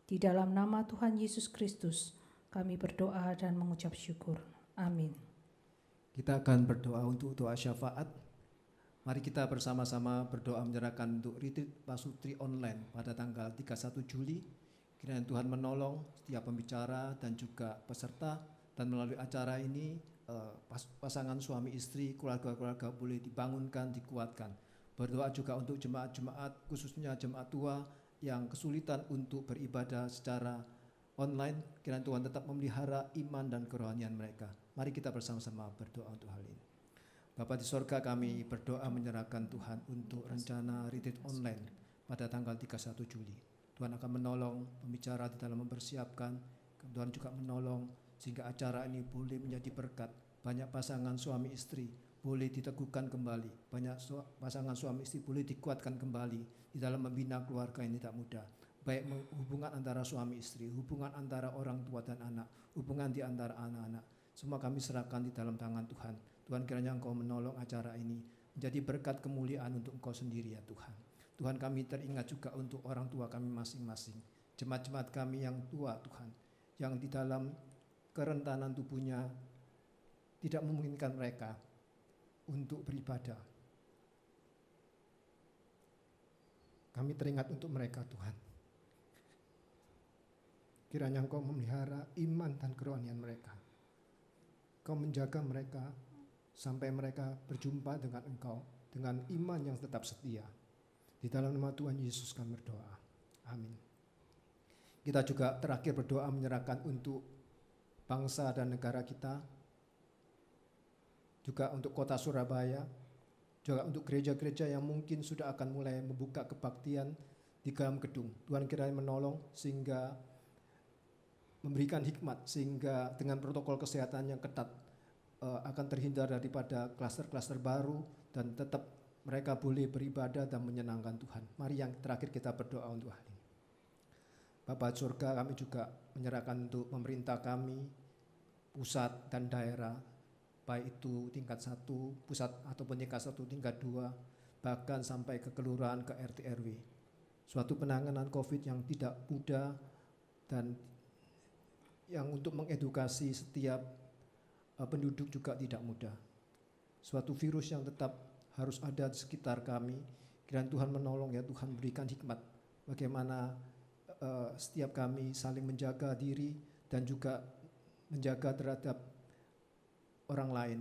Di dalam nama Tuhan Yesus Kristus, kami berdoa dan mengucap syukur. Amin. Kita akan berdoa untuk doa syafaat. Mari kita bersama-sama berdoa menyerahkan untuk retreat pasutri online pada tanggal 31 Juli. Kiranya Tuhan menolong setiap pembicara dan juga peserta, dan melalui acara ini pasangan suami istri, keluarga-keluarga boleh dibangunkan, dikuatkan. Berdoa juga untuk jemaat-jemaat, khususnya jemaat tua yang kesulitan untuk beribadah secara online. Kiranya Tuhan tetap memelihara iman dan kerohanian mereka. Mari kita bersama-sama berdoa untuk hal ini. Bapa di sorga, kami berdoa menyerahkan Tuhan untuk rencana retreat online pada tanggal 31 Juli. Tuhan akan menolong pembicara di dalam mempersiapkan. Tuhan juga menolong sehingga acara ini boleh menjadi berkat. Banyak pasangan suami istri boleh diteguhkan kembali. Banyak pasangan suami istri boleh dikuatkan kembali di dalam membina keluarga yang tidak mudah. Baik hubungan antara suami istri, hubungan antara orang tua dan anak, hubungan di antara anak-anak. Semua kami serahkan di dalam tangan Tuhan. Tuhan, kiranya Engkau menolong acara ini menjadi berkat kemuliaan untuk Engkau sendiri ya Tuhan. Tuhan, kami teringat juga untuk orang tua kami masing-masing. Jemaat-jemaat kami yang tua Tuhan, yang di dalam kerentanan tubuhnya tidak memungkinkan mereka untuk beribadah. Kami teringat untuk mereka Tuhan. Kiranya Engkau memelihara iman dan kerohanian mereka. Engkau menjaga mereka sampai mereka berjumpa dengan Engkau dengan iman yang tetap setia. Di dalam nama Tuhan Yesus kami berdoa. Amin. Kita juga terakhir berdoa menyerahkan untuk bangsa dan negara kita, juga untuk kota Surabaya, juga untuk gereja-gereja yang mungkin sudah akan mulai membuka kebaktian di dalam gedung. Tuhan kiranya menolong sehingga memberikan hikmat, sehingga dengan protokol kesehatan yang ketat akan terhindar daripada klaster-klaster baru dan tetap mereka boleh beribadah dan menyenangkan Tuhan. Mari yang terakhir kita berdoa untuk hal ini. Bapa di surga, kami juga menyerahkan untuk pemerintah kami, pusat dan daerah, baik itu tingkat 1 pusat ataupun tingkat 1 tingkat 2, bahkan sampai ke kelurahan, ke RT RW. Suatu penanganan COVID yang tidak mudah dan yang untuk mengedukasi setiap penduduk juga tidak mudah. Suatu virus yang tetap harus ada di sekitar kami. Kiranya Tuhan menolong ya Tuhan, berikan hikmat bagaimana setiap kami saling menjaga diri dan juga menjaga terhadap orang lain.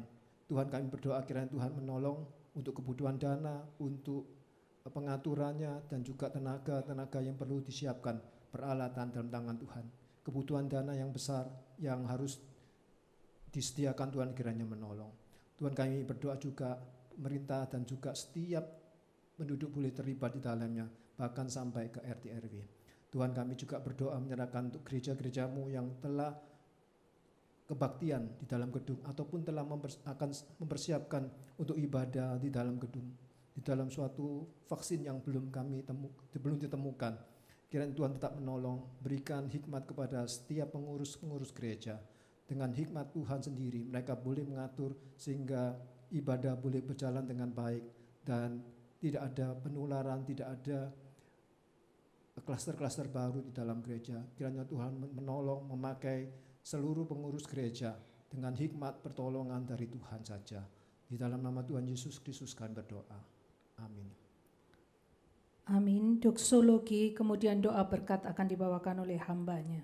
Tuhan, kami berdoa kiranya Tuhan menolong untuk kebutuhan dana, untuk pengaturannya dan juga tenaga yang perlu disiapkan, peralatan dalam tangan Tuhan. Kebutuhan dana yang besar yang harus disediakan, Tuhan kiranya menolong. Tuhan, kami berdoa juga pemerintah dan juga setiap penduduk boleh terlibat di dalamnya, bahkan sampai ke RT RW. Tuhan, kami juga berdoa menyerahkan untuk gereja-gereja-Mu yang telah kebaktian di dalam gedung ataupun telah akan mempersiapkan untuk ibadah di dalam gedung, di dalam suatu vaksin yang belum ditemukan. Kiranya Tuhan tetap menolong, berikan hikmat kepada setiap pengurus gereja. Dengan hikmat Tuhan sendiri, mereka boleh mengatur sehingga ibadah boleh berjalan dengan baik dan tidak ada penularan, tidak ada klaster-klaster baru di dalam gereja. Kiranya Tuhan menolong, memakai seluruh pengurus gereja dengan hikmat pertolongan dari Tuhan saja. Di dalam nama Tuhan Yesus Kristus kami berdoa. Amin. Amin. Doksologi, kemudian doa berkat akan dibawakan oleh hambanya.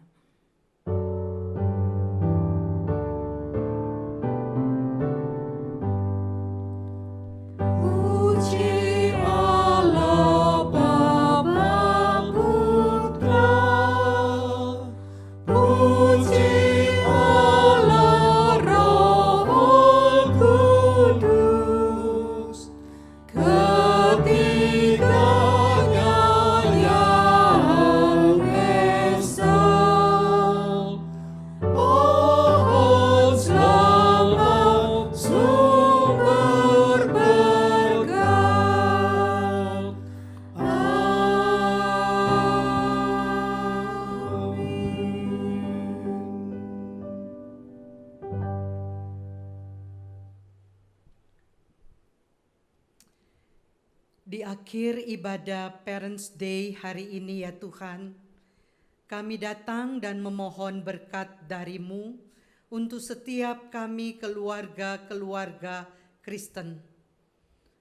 Ketiganya yang esa Di akhir ibadah Parents Day hari ini ya Tuhan, kami datang dan memohon berkat dari-Mu untuk setiap kami keluarga-keluarga Kristen.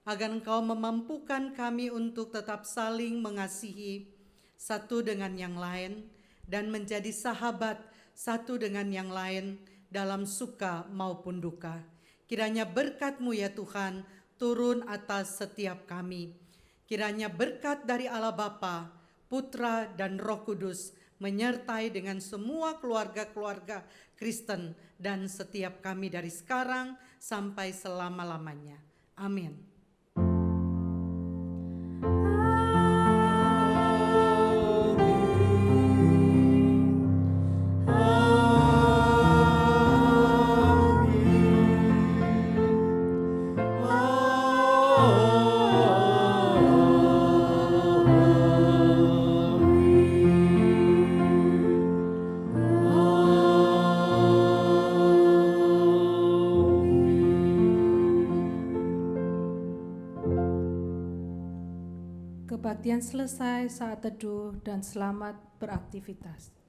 Agar Engkau memampukan kami untuk tetap saling mengasihi satu dengan yang lain dan menjadi sahabat satu dengan yang lain dalam suka maupun duka. Kiranya berkat-Mu ya Tuhan turun atas setiap kami. Kiranya berkat dari Allah Bapa, Putra, dan Roh Kudus menyertai dengan semua keluarga-keluarga Kristen dan setiap kami dari sekarang sampai selama-lamanya. Amin. Kebaktian selesai, saat teduh dan selamat beraktivitas.